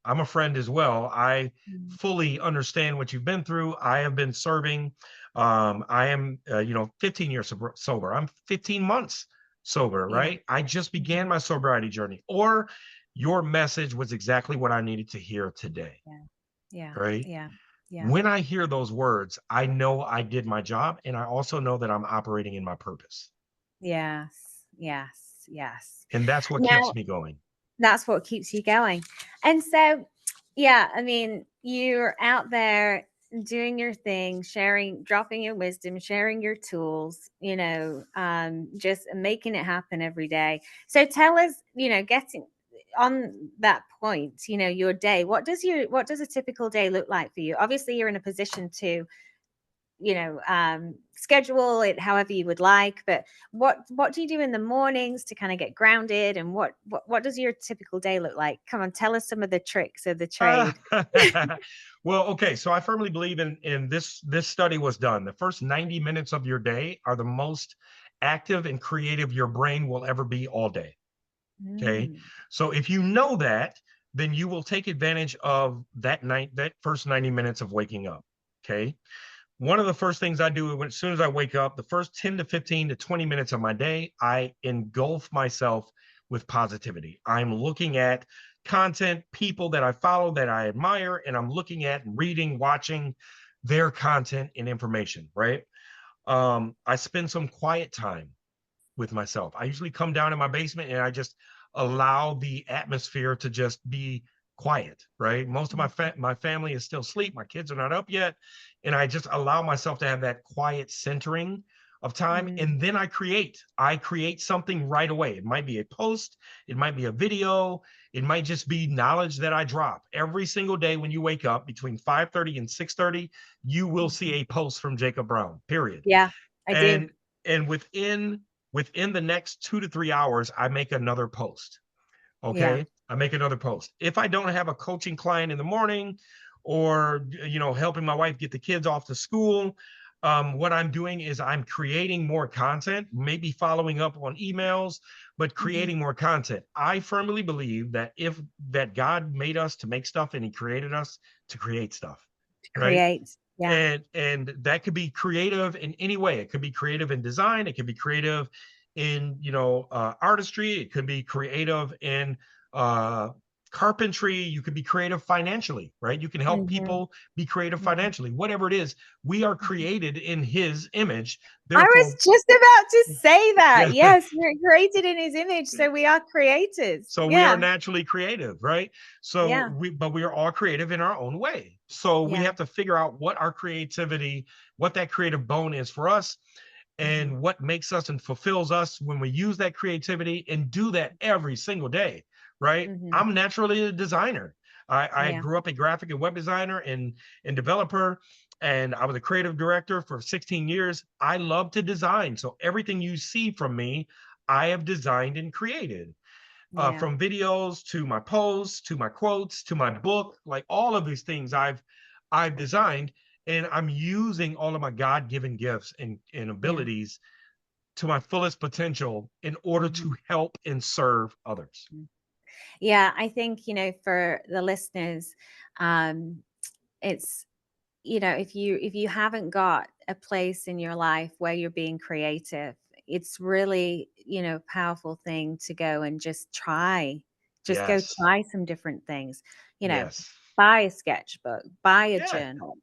I'm a friend as well. I Mm. fully understand what you've been through. I have been serving. I am, 15 years sober. I'm 15 months sober, Yeah. right? I just began Mhm. my sobriety journey. Or your message was exactly what I needed to hear today, Yeah. Yeah. right? Yeah. Yeah. When I hear those words, I know I did my job, and I also know that I'm operating in my purpose. Yes. Yes. Yes. And that's what keeps Now, me going. that's what keeps you going. And so, yeah, I mean, you're out there doing your thing, sharing, dropping your wisdom, sharing your tools, just making it happen every day. So tell us, getting on that point, your day, what does a typical day look like for you? Obviously, you're in a position to schedule it however you would like, but what do you do in the mornings to kind of get grounded, and what does your typical day look like? Come on, tell us some of the tricks of the Uh, trade. well, okay, so I firmly believe in this study was done. The first 90 minutes of your day are the most active and creative your brain will ever be all day. Okay. Mm, So if you know that, then you will take advantage of that first 90 minutes of waking up. Okay. One of the first things I do as soon as I wake up, the first 10 to 15 to 20 minutes of my day, I engulf myself with positivity. I'm looking at content, people that I follow that I admire, and I'm looking at reading, watching their content and information, right? I spend some quiet time with myself. I usually come down in my basement and I just allow the atmosphere to just be quiet, right? Most of my family is still asleep. My kids are not up yet, and I just allow myself to have that quiet centering of time, mm, and then I create something right away. It might be a post, it might be a video, it might just be knowledge that I drop. Every single day when you wake up between 5:30 and 6:30, you will see mhm. a post from Jacob Brown, period. Yeah, I do. And within the next 2 to 3 hours, I make another post. Yeah. Okay. I make another post. If I don't have a coaching client in the morning, or, helping my wife get the kids off to school, what I'm doing is I'm creating more content, maybe following up on emails, but Mhm. creating more content. I firmly believe that God made us to make stuff, and he created us to create stuff. To Right. create. Yeah. And that could be creative in any way. It could be creative in design, it could be creative in, artistry, it could be creative in uh carpentry, you could be creative financially, right? You can help Mhm, people be creative mhm, financially. Whatever it is, we are mhm. created in his image, I was therefore. just about to say that. Yeah. Yes, we're created in his image, so we are creators. So we are Yeah. naturally creative, right? Yeah. But we are all creative in our own way. So we Yeah. have to figure out what that creative bone is for us, Mhm, and what makes us and fulfills us when we use that creativity and do that every single day, right? mhm. I'm naturally a designer. I Yeah. grew up a graphic and web designer and developer, and I was a creative director for 16 years. I love to design. So everything you see from me, I have designed and created, Yeah. from videos to my posts to my quotes to my book. Like, all of these things I've designed, and I'm using all of my God-given gifts and Yeah. abilities to my fullest potential in order Mhm. to help and serve others. Mm. Yeah, I think, for the listeners, um, it's, if you haven't got a place in your life where you're being creative, it's really, powerful thing to go and just go Yes. try some different things, you know, Yes. buy a sketchbook, buy a Yeah. journal,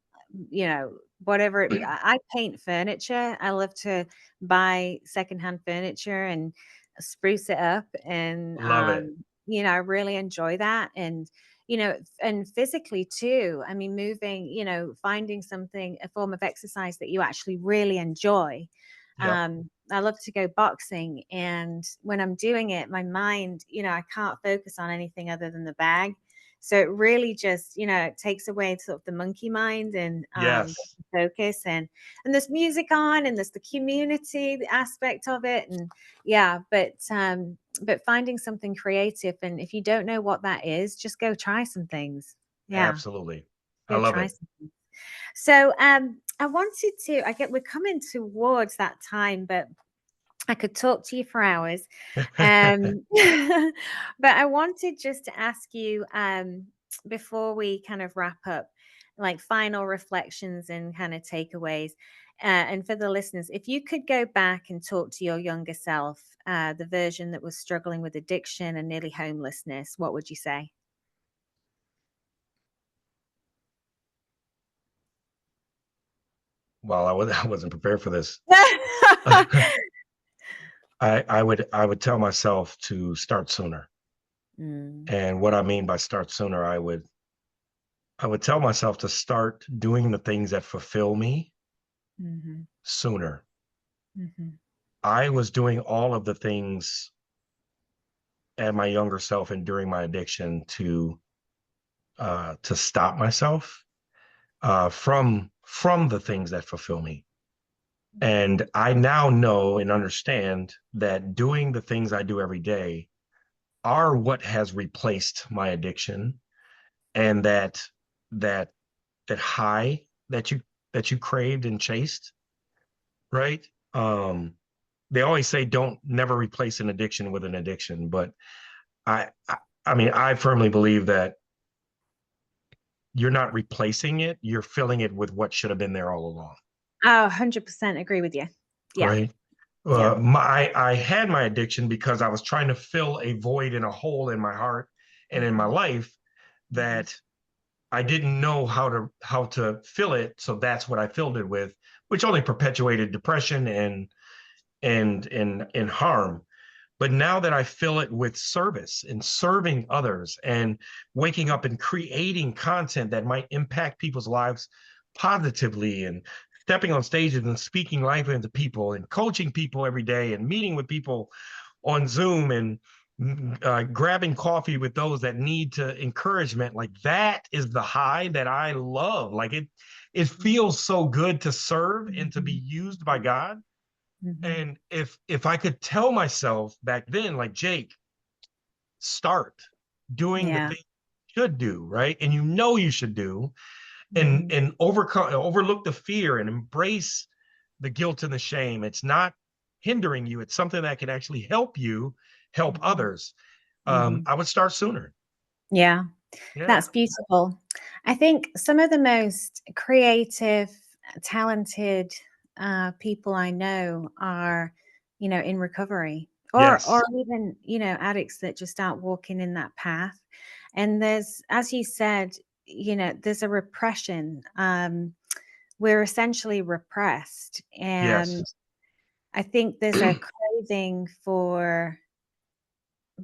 whatever it be. I paint furniture. I love to buy secondhand furniture and spruce it up. And, Love it. I really enjoy that. And physically too. I mean, moving, finding something, a form of exercise that you actually really enjoy. Yep. I love to go boxing, and when I'm doing it, my mind, I can't focus on anything other than the bag. So it really just, it takes away sort of the monkey mind, and Yes. focus, and there's music on, and there's the community the aspect of it, and yeah. But but finding something creative. And if you don't know what that is, just go try some things. Yeah, Absolutely. I go love try it. some things. So I wanted to, we're coming towards that time, but I could talk to you for hours. But I wanted just to ask you, before we kind of wrap up, like final reflections and kind of takeaways. And for the listeners, if you could go back and talk to your younger self, the version that was struggling with addiction and nearly homelessness, what would you say? Well, I wasn't prepared for this. I would tell myself to start sooner. Mm, And what I mean by start sooner, I would tell myself to start doing the things that fulfill me mhm, sooner. mhm, I was doing all of the things at my younger self and during my addiction to stop myself from the things that fulfill me. And I now know and understand that doing the things I do every day are what has replaced my addiction, and that that high that you craved and chased, right? They always say don't never replace an addiction with an addiction, but I, I I mean I firmly believe that you're not replacing it, you're filling it with what should have been there all along, Oh, 100% agree with you. Yeah, right? yeah. I had my addiction because I was trying to fill a void and a hole in my heart and in my Mhm, life mhm, that I didn't know how to fill it, so that's what I filled it with, which only perpetuated depression and harm. But now that I fill it with service and serving others and waking up and creating content that might impact people's lives positively and stepping on stages and speaking life into people and coaching people every day and meeting with people on Zoom and grabbing coffee with those that need to encouragement, like that is the high that I love. Like it feels so good to serve and to be mhm, used by God. mhm, And if I could tell myself back then, like Jake, start doing the yeah, thing you should do, right? And you should do, and mhm, overlook the fear and embrace the guilt and the shame. It's not hindering you. It's something that can actually help you help mhm, others. mhm. I would start sooner. Yeah, Yeah. that's beautiful. I think some of the most creative, talented people I know are, in recovery, or Yes. even, addicts that just aren't walking in that path. And there's, as you said, there's a repression. We're essentially repressed, and Yes. I think there's a craving for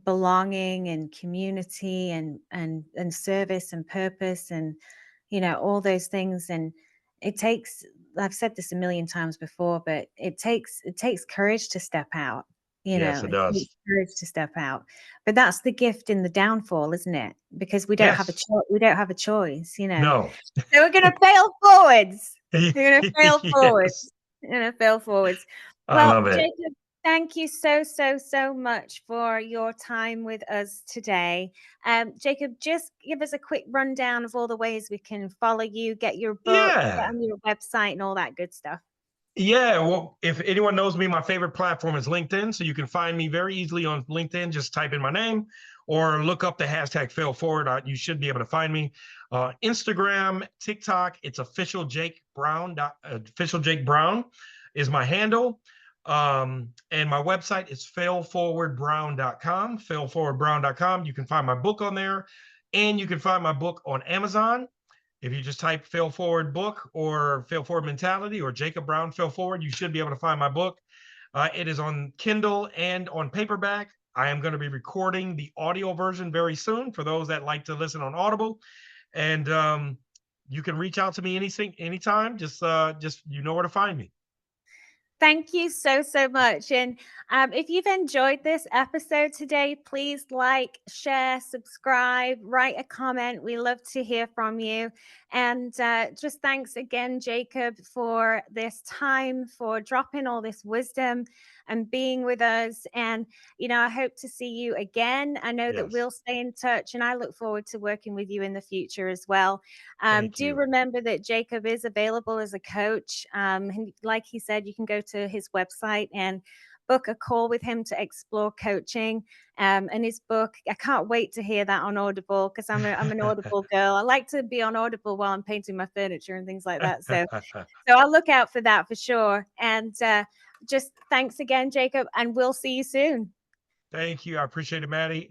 belonging and community and service and purpose and all those things. And it takes, I've said this a million times before, but it takes courage to step out. Yes, it It takes does. courage to step out. But that's the gift in the downfall, isn't it? Because we don't have a Yes. choice. We don't have a choice. No. So we're going to fail forwards. We're going to fail forwards. Yes. We're going to fail forwards. I Well, love it. Jacob, thank you so, so, so much for your time with us today. Jacob, just give us a quick rundown of all the ways we can follow you, get your book, get Yeah. on your website, and all that good stuff. Yeah, well, if anyone knows me, my favorite platform is LinkedIn. So you can find me very easily on LinkedIn. Just type in my name or look up the hashtag fail forward. You should be able to find me. Instagram, TikTok, it's official Jake Brown. Official Jake Brown is my handle. And my website is failforwardbrown.com. Failforwardbrown.com. You can find my book on there, and you can find my book on Amazon. If you just type Fail Forward book or Fail Forward mentality or Jacob Brown Fail Forward, you should be able to find my book. It is on Kindle and on paperback. I am going to be recording the audio version very soon for those that like to listen on Audible. And you can reach out to me anytime. Just you know where to find me. Thank you so, so much. And if you've enjoyed this episode today, please like, share, subscribe, write a comment. We love to hear from you. And just thanks again, Jacob, for this time, for dropping all this wisdom and being with us. And, I hope to see you again. I know that Yes. we'll stay in touch, and I look forward to working with you in the future as well. Thank Do you. remember that Jacob is available as a coach. And like he said, you can go to his website and book a call with him to explore coaching. And his book, I can't wait to hear that on Audible, because I'm an Audible girl. I like to be on Audible while I'm painting my furniture and things like that. So I'll look out for that for sure. And just thanks again, Jacob, and we'll see you soon. Thank you. I appreciate it, Maddie.